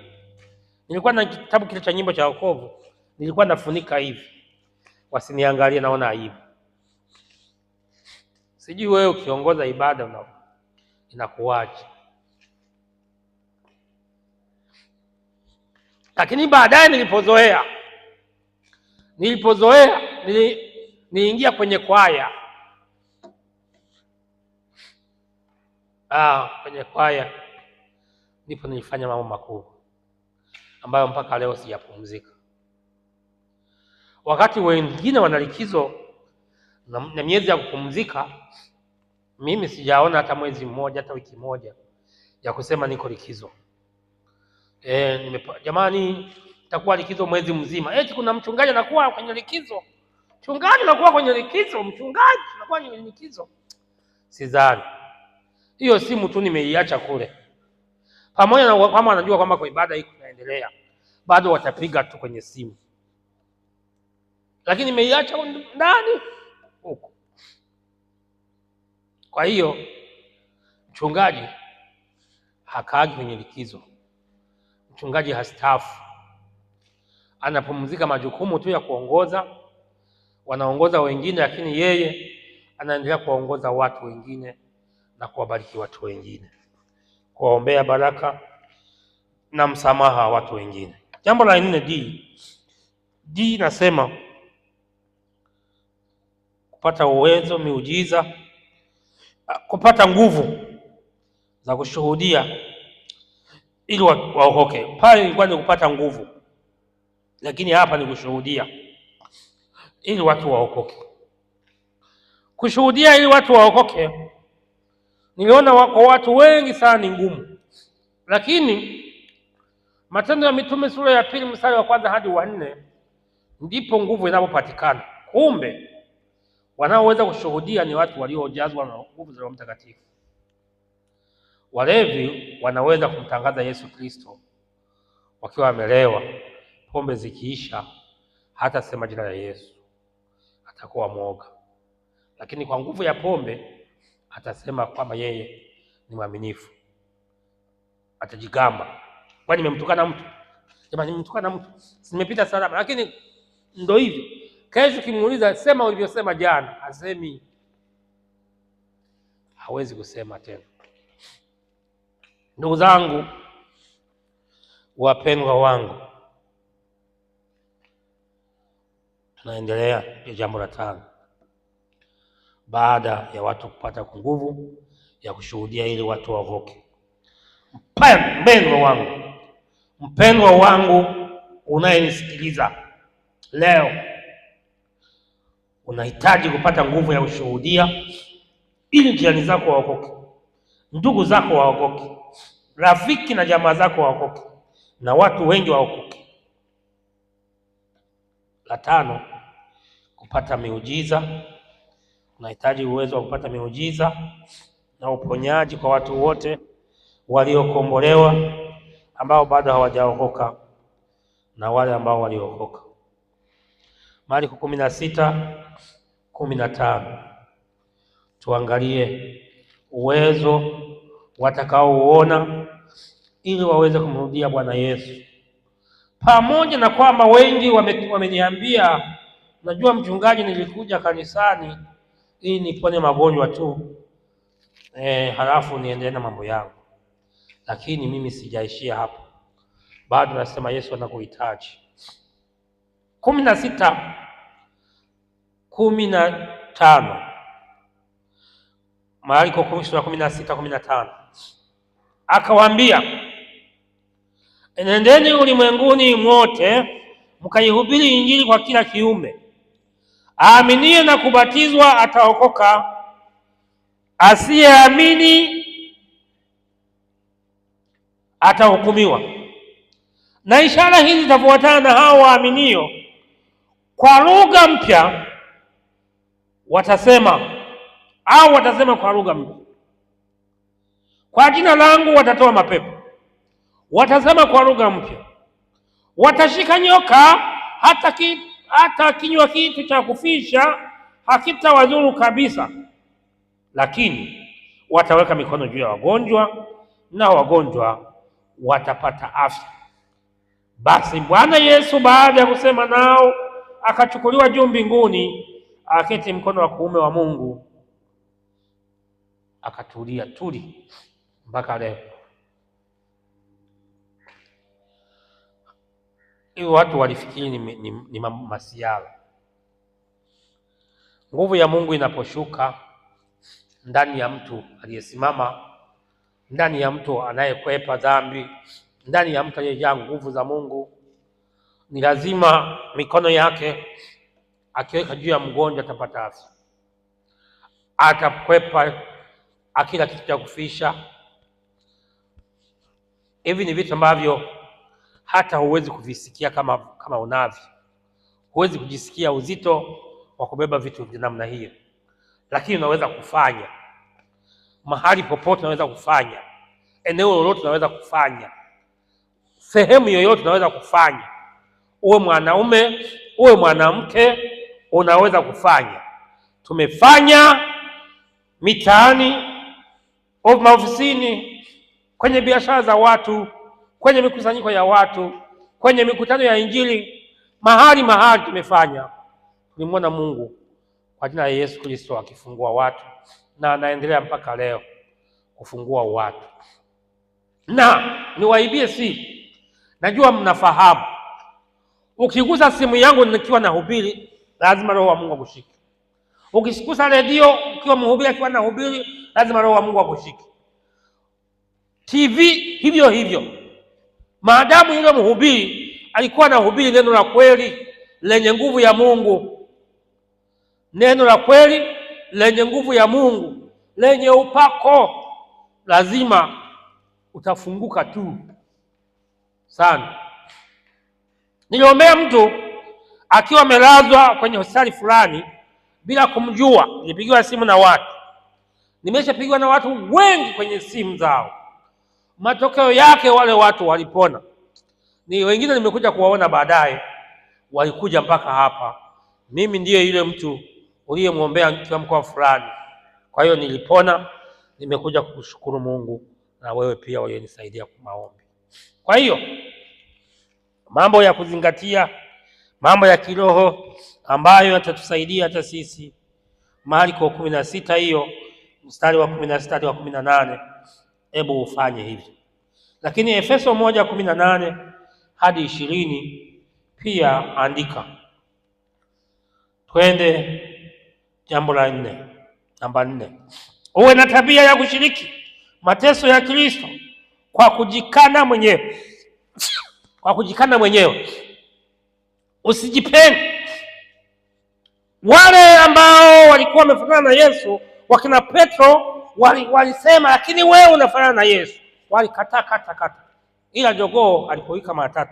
nilikuwa na kitabu kile cha nyimbo cha wokovu, nilikuwa nafunika hivi wasiniangalie, naona aibu. Sijui wewe ukiongoza ibada inakuwaje? Lakini baadaye nilipozoea niliingia kwenye kwaya. Kwenye kwaya ndipo nilifanya mambo makubwa ambayo mpaka leo sijapumzika. Wakati wengine wana likizo na miezi ya kupumzika, mimi sijaona hata mwezi mmoja, hata wiki moja ya kusema niko likizo. Jamani, nitakuwa likizo mwezi mzima. Eti kuna mchungaji anakuwa kwenye likizo. Mchungaji anakuwa kwenye likizo, mchungaji anakuwa kwenye likizo. Sidhani. Hiyo simu tu nimeiacha kule. Pamoja na kama anajua kwamba kwa ibada hii kunaendelea, bado watapiga tu kwenye simu. Lakini nimeiacha ndani huko. Kwa hiyo mchungaji hakaagi kwenye likizo. Mchungaji hastaafu, anapumzika majukumu tu ya kuongoza, wanaongoza wengine, lakini yeye anaendelea kuongoza watu wengine na kuwabariki watu wengine, kuwaombea baraka na msamaha watu wengine. Jambo la 4, D nasema kupata uwezo, miujiza, kupata nguvu za kushuhudia ili waokoke. Pale ilikuwa ni kupata nguvu, lakini hapa ni kushuhudia ili watu waokoke. Kushuhudia ili watu waokoke, niliona kwa watu wengi sana ni ngumu, lakini Matendo ya Mitume sura ya 2 mstari wa 1 hadi wa 4 ndipo nguvu inapopatikana. Kumbe wanaoweza kushuhudia ni watu waliojazwa na nguvu za Roho Mtakatifu. Walevi wanaweza kumtangaza Yesu Kristo wakiwa wamelewa, pombe zikiisha, hata sema jina la Yesu, atakuwa mwoga. Lakini kwa nguvu ya pombe atasema kwamba yeye ni mwaminifu, atajigamba, kwani nimemtukana mtu, jamani nimemtukana mtu, nimepita salama. Lakini ndio hivi, kesho kimuuliza sema ulivyosema jana, hasemi, hawezi kusema tena. Ndugu zangu wapendwa wangu, tunaendelea na jambo la 5. Baada ya watu kupata nguvu ya kushuhudia ili watu waokoke. Mpendwa wangu unayenisikiliza leo, unahitaji kupata nguvu ya kushuhudia ili jirani zako waokoke, ndugu zako waokoke, rafiki na jamaa zako waokoke, na watu wengi waokoke. La 5, kupata miujiza. Unahitaji uwezo wa kupata miujiza na uponyaji kwa watu wote waliokombolewa, ambao bado hawajaokoka, na wale ambao waliokoka. Marko 16:15. Tuangalie uwezo watakaouona ili waweze kumrudia Bwana Yesu. Pamoja na kwamba wengi wameniambia, najua mchungaji, nilikuja kanisani ili nipone magonjwa tu, halafu niendelee na mambo yangu. Lakini mimi sijaishia hapo, bado nasema Yesu anakuhitaji. 16:15. Marko 16:15. Akawaambia, enendeni ulimwenguni mwote mkaihubiri Injili kwa kila kiumbe. Aaminie na kubatizwa ataokoka, asiyeamini atahukumiwa. Na ishara hizi zitafuatana na hao waaminio: kwa lugha mpya watasema kwa lugha mpya, kwa jina langu watatoa mapepo, watasema kwa lugha mpya, watashika nyoka, hata kinywa kitu cha kufisha hakitawadhuru kabisa, lakini wataweka mikono juu ya wagonjwa, na wagonjwa watapata afya. Basi Bwana Yesu baada ya kusema nao akachukuliwa juu mbinguni, aketi mkono wa kuume wa Mungu, akatulia tuli mpaka leo. Hiyo watu walifikiri ni masiara. Nguvu ya Mungu inaposhuka ndani ya mtu aliyesimama, ndani ya mtu anayekwepa dhambi, ndani ya mtu aliyejaa nguvu za Mungu, ni lazima mikono yake akiweka juu ya mgonjwa atapata afya, atakwepa akila kitu cha kufisha. Hivi ni vitu ambavyo hata huwezi kuvisikia kama unavyo. Huwezi kujisikia uzito wa kubeba vitu vya namna hiyo, lakini unaweza kufanya. Mahali popote unaweza kufanya, eneo lolote unaweza kufanya, sehemu yoyote unaweza kufanya. Uwe mwanaume, uwe mwanamke, unaweza kufanya. Tumefanya mitaani, maofisini, kwenye biashara za watu, kwenye mikusanyiko ya watu, kwenye mikutano ya Injili, mahali tumefanya. Tulimwona Mungu kwa jina la Yesu Kristo akifungua watu, na anaendelea mpaka leo kufungua watu. Na niwaibie siri, najua mnafahamu, ukigusa simu yangu nikiwa nahubiri, lazima Roho wa Mungu akushike. Ukisikusa redio ukiwa mhubiri akiwa nahubiri, lazima Roho wa Mungu akushike. TV hivyo hivyo. Maadamu yule mhubiri alikuwa anahubiri neno la kweli lenye nguvu ya Mungu, neno la kweli lenye nguvu ya Mungu, lenye upako, lazima utafunguka tu sana. Niliombea mtu akiwa amelazwa kwenye hospitali fulani bila kumjua. Nilipigiwa simu na watu, nimeshapigiwa na watu wengi kwenye simu zao. Matokeo yake wale watu walipona. Ni wengine nimekuja kuwaona baadaye, walikuja mpaka hapa. Mimi ndiye yule mtu uliyemwombea kwa mkoa fulani. Kwa hiyo nilipona, nimekuja kukushukuru Mungu, na wewe pia uliyenisaidia kwa maombi. Kwa hiyo mambo ya kuzingatia, mambo ya kiroho ambayo yatatusaidia hata sisi. Marko 16 hiyo mstari wa 16 wa 18, hebu ufanye hivi. Lakini Efeso 1:18 hadi 20 pia andika. Twende jambo la 4, namba 4. Uwe na tabia ya kushiriki mateso ya Kristo kwa kujikana mwenyewe. Kwa kujikana mwenyewe. Usijipende. Wale ambao walikuwa wamefanana na Yesu, wakina Petro, walisema lakini wewe unafanana na Yesu. Walikata. Ila jogoo alipowika mara 3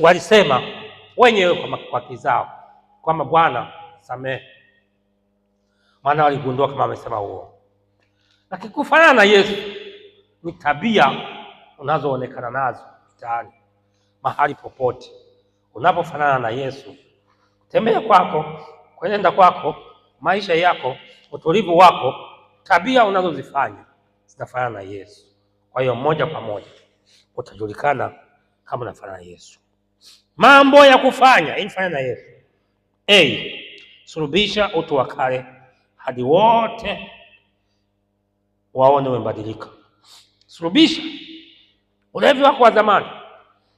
walisema wenyewe kwa kizao kwamba Bwana samehe. Maana waligundua kama amesema huo. Lakini kufanana na Yesu ni tabia unazoonekana nazo mtaani, mahali popote. Unapofanana na Yesu, tembea kwako, kwenda kwako, maisha yako, utulivu wako, tabia unazozifanya zinafanana na Yesu. Kwa hiyo moja kwa moja utajulikana kama unafanana na Yesu. Mambo ya kufanya ili fanana na Yesu. Sulubisha utu wa kale hadi wote waone umebadilika. Sulubisha ulevi wako wa zamani,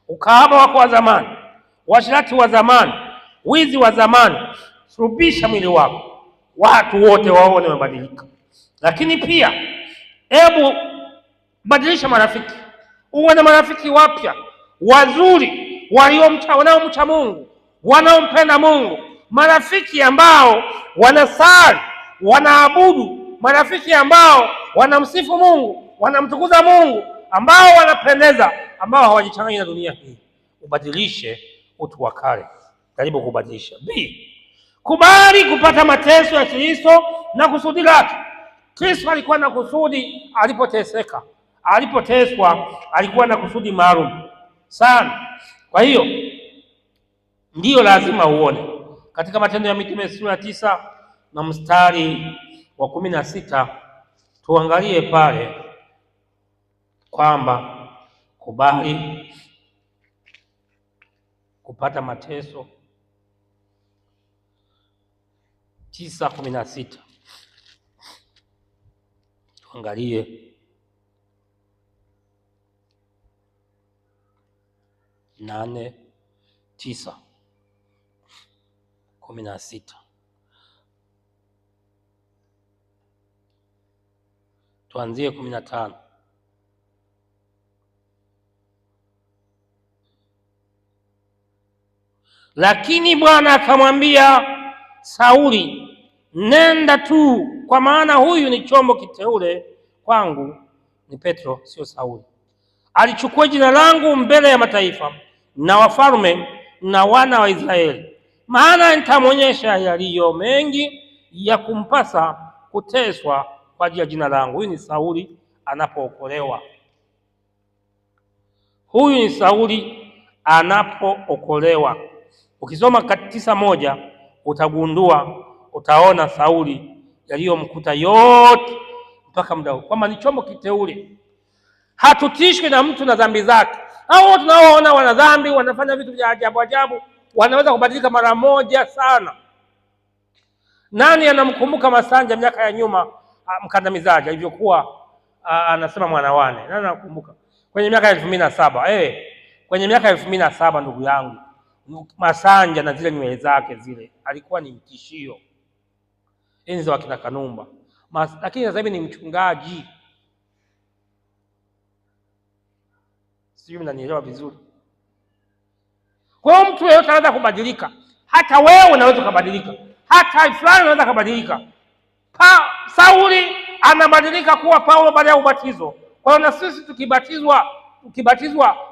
ukahaba wako wa zamani, uasherati wa zamani, wizi wa zamani. Sulubisha mwili wako, watu wote waone umebadilika. Lakini pia hebu badilisha marafiki. Uwe na marafiki wapya, wazuri, wanaomcha Mungu, wanaompenda Mungu, marafiki ambao wanasali, wanaabudu, marafiki ambao wanamsifu Mungu, wanamtukuza Mungu, ambao wanapendeza, ambao hawajichanganyi na dunia hii. Ubadilishe utu wa kale, karibu kubadilisha. B, kubali kupata mateso ya Kristo na kusudi lake. Kristo alikuwa na kusudi alipoteseka, alipoteswa, alikuwa na kusudi maalum sana. Kwa hiyo ndiyo lazima uone katika Matendo ya Mitume sura ya 9 na mstari wa 16, tuangalie pale kwamba kubali kupata mateso. 9:16, tuangalie. Nane, 9:16. Tuanzie 15. Lakini Bwana akamwambia Sauli, nenda tu, kwa maana huyu ni chombo kiteule kwangu, ni Petro, sio Sauli, alichukua jina langu mbele ya mataifa na wafalme na wana wa Israeli, maana nitamwonyesha yaliyo mengi ya kumpasa kuteswa kwa ajili ya jina langu. Huyu ni Sauli anapookolewa. Huyu ni Sauli anapookolewa. Ukisoma 9:1 utagundua, utaona Sauli yaliyomkuta yote mpaka muda huu, kwamba ni chombo kiteule. Hatutishwi na mtu na dhambi zake. Hao tunaoona wana dhambi, wanafanya vitu vya ajabu ajabu, wanaweza kubadilika mara moja sana. Nani anamkumbuka Masanja miaka ya nyuma, mkandamizaji alivyokuwa anasema Mwanawane? Nani anakumbuka? Kwenye miaka ya 2007, kwenye miaka ya 2007, ndugu yangu, Masanja na zile nywele zake zile, alikuwa ni mtishio enzi wa kina Kanumba. Lakini sasa hivi ni mchungaji. Sijui mnanielewa vizuri. Kwa hiyo mtu yeyote anaweza kubadilika. Hata wewe unaweza kubadilika. Hata fulani anaweza kubadilika. Sauli anabadilika kuwa Paulo baada ya ubatizo. Kwa hiyo na sisi tukibatizwa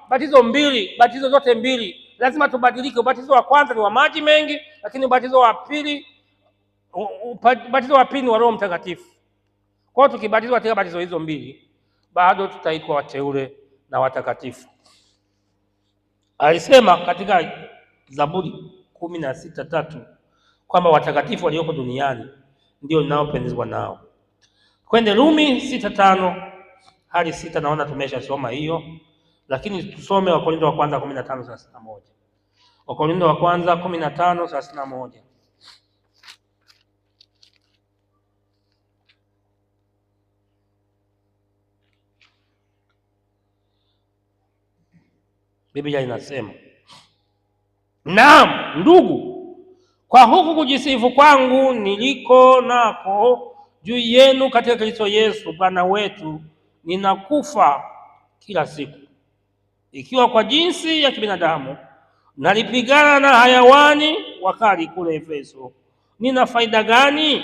batizo mbili, batizo zote mbili, lazima tubadilike. Ubatizo wa kwanza ni wa maji mengi, lakini ubatizo wa pili ni wa Roho Mtakatifu. Kwa hiyo tukibatizwa katika batizo hizo mbili, bado tutaitwa wateule na watakatifu. Alisema katika Zaburi 16:3 kwamba watakatifu walioko duniani ndio ninaopendezwa nao. Kwende Rumi 6:5 hadi 6, naona tumeshasoma hiyo, lakini tusome Wakorintho wa kwanza 15:31. Wakorintho wa kwanza 15:31. Biblia inasema, naam ndugu, kwa huku kujisifu kwangu niliko nako juu yenu katika Kristo Yesu Bwana wetu, ninakufa kila siku. Ikiwa kwa jinsi ya kibinadamu nalipigana na hayawani wakali kule Efeso, nina faida gani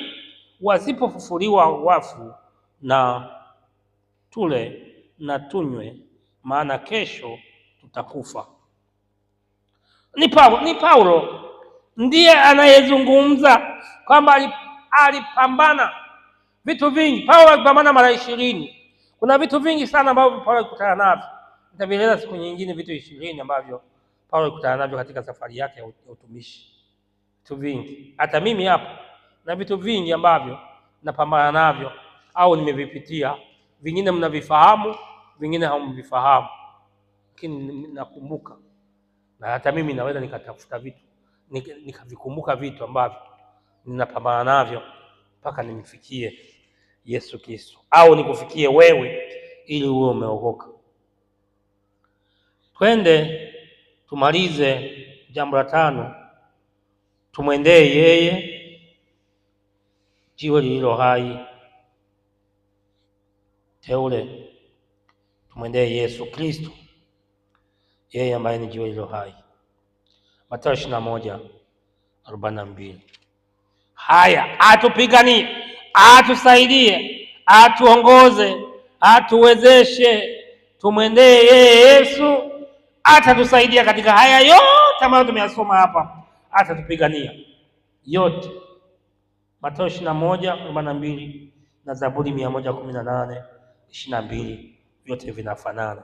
wasipofufuliwa wafu? Na tule na tunywe, maana kesho tutakufa. Ni Paulo ndiye anayezungumza kwamba alipambana vitu vingi. Paulo alipambana mara 20. Kuna vitu vingi sana ambavyo Paulo alikutana navyo. Nitavieleza siku nyingine, vitu 20 ambavyo Paulo alikutana navyo katika safari yake ya utumishi. Vitu vingi. Hata mimi hapa na vitu vingi ambavyo napambana navyo au nimevipitia. Vingine mnavifahamu, vingine hamvifahamu. Lakini nakumbuka, na hata mimi naweza nikatafuta vitu nikavikumbuka vitu ambavyo ninapambana navyo mpaka nimfikie Yesu Kristo, au nikufikie wewe ili uwe umeokoka. Twende tumalize jambo la 5. Tumwendee yeye, jiwe lililo hai, teule. Tumwendee Yesu Kristo, yeye ambaye ni jiwe lililo hai. Mathayo 21:40 42. Haya, atupiganie, atusaidie, atuongoze, atuwezeshe, tumwendee yeye Yesu, atatusaidia katika haya yote ambayo tumeyasoma hapa, atatupigania yote. Mathayo 21:42 na Zaburi 118:22 vyote vinafanana.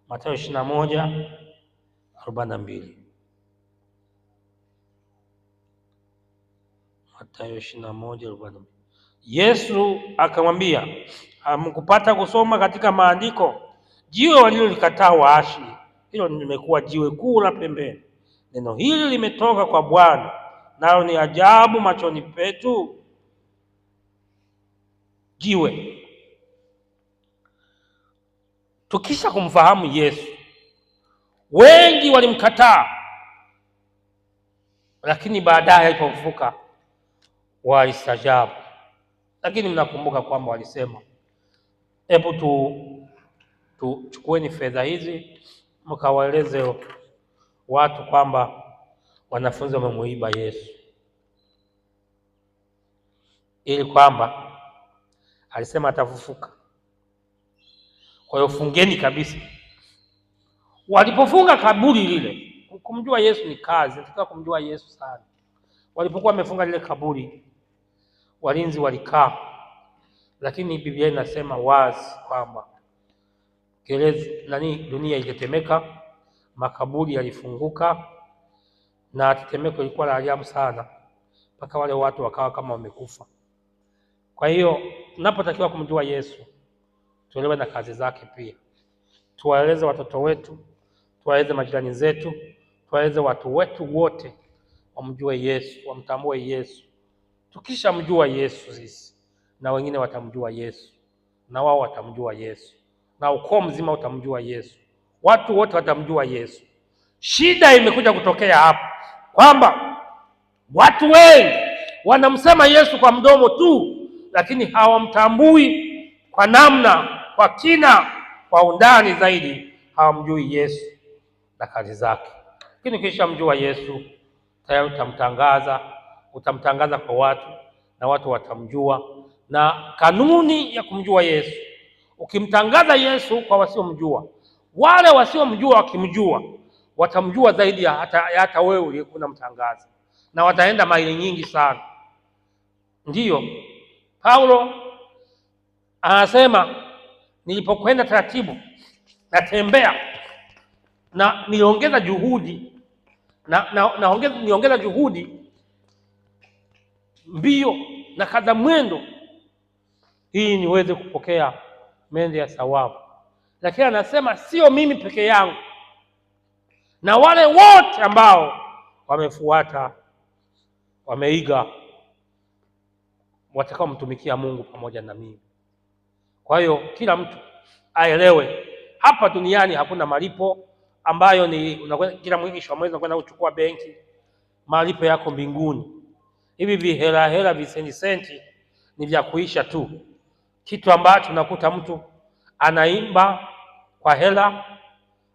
Mathayo 21:42. Mathayo 21:42. Yesu akamwambia, hamkupata kusoma katika maandiko, jiwe walilolikataa waashi, hilo limekuwa jiwe kuu la pembeni. Neno hili limetoka kwa Bwana, nalo ni ajabu machoni petu. Jiwe. Tukisha kumfahamu Yesu, wengi walimkataa, lakini baadaye alipofufuka walistajabu. Lakini mnakumbuka kwamba walisema, hebu tuchukueni fedha hizi mkawaeleze watu kwamba wanafunzi wamemuiba Yesu, ili kwamba alisema atafufuka. Kwa hiyo fungeni kabisa. Walipofunga kaburi lile, kumjua Yesu ni kazi, nataka kumjua Yesu sana. Walipokuwa wamefunga lile kaburi, walinzi walikaa, lakini Biblia inasema wazi kwamba dunia ilitetemeka, makaburi yalifunguka, na tetemeko lilikuwa la ajabu sana, mpaka wale watu wakawa kama wamekufa. Kwa hiyo tunapotakiwa kumjua Yesu, tuelewe na kazi zake pia. Tuwaeleze watoto wetu, tuwaeleze majirani zetu, tuwaeleze watu wetu wote wamjue Yesu, wamtambue Yesu. Tukishamjua Yesu sisi, na wengine watamjua Yesu, na wao watamjua Yesu, na ukoo mzima utamjua Yesu, watu wote watamjua Yesu. Shida imekuja kutokea hapa kwamba watu wengi wanamsema Yesu kwa mdomo tu, lakini hawamtambui kwa namna, kwa kina, kwa undani zaidi. Hawamjui Yesu na kazi zake. Lakini ukishamjua Yesu, tayari utamtangaza kwa watu, na watu watamjua. Na kanuni ya kumjua Yesu, ukimtangaza Yesu kwa wasiomjua, wale wasiomjua wakimjua, watamjua zaidi ya hata wewe uliyekuwa unamtangaza, na wataenda maili nyingi sana. Ndiyo Paulo anasema, nilipokwenda taratibu, natembea na niongeza juhudi niongeza juhudi, mbio na kaza mwendo, ili niweze kupokea mende ya thawabu. Lakini anasema sio mimi peke yangu, na wale wote ambao wamefuata, wameiga, watakao mtumikia Mungu pamoja na mimi. Kwa hiyo kila mtu aelewe, hapa duniani hakuna malipo ambayo ni kila mwisho wa mwezi unakwenda kuchukua benki. Malipo yako mbinguni. Hivi vihela visenti ni vya kuisha tu. Kitu ambacho unakuta mtu anaimba kwa hela,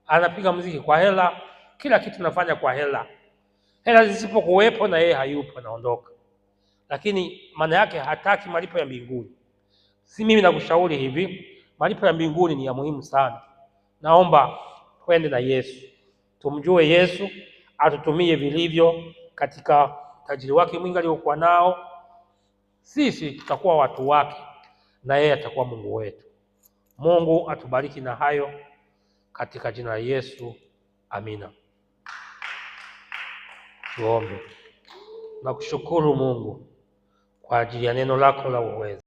anapiga muziki kwa hela, kila kitu nafanya kwa hela. Hela zisipokuwepo na yeye hayupo, anaondoka. Lakini maana yake hataki malipo ya mbinguni. Si mimi nakushauri hivi, malipo ya mbinguni ni ya muhimu sana. Naomba twende na Yesu, tumjue Yesu, atutumie vilivyo katika tajiri wake mwingi aliokuwa nao. Sisi tutakuwa watu wake, na yeye atakuwa Mungu wetu. Mungu atubariki na hayo katika jina la Yesu, amina. Tuombe. Nakushukuru Mungu kwa ajili ya neno lako la uwezo.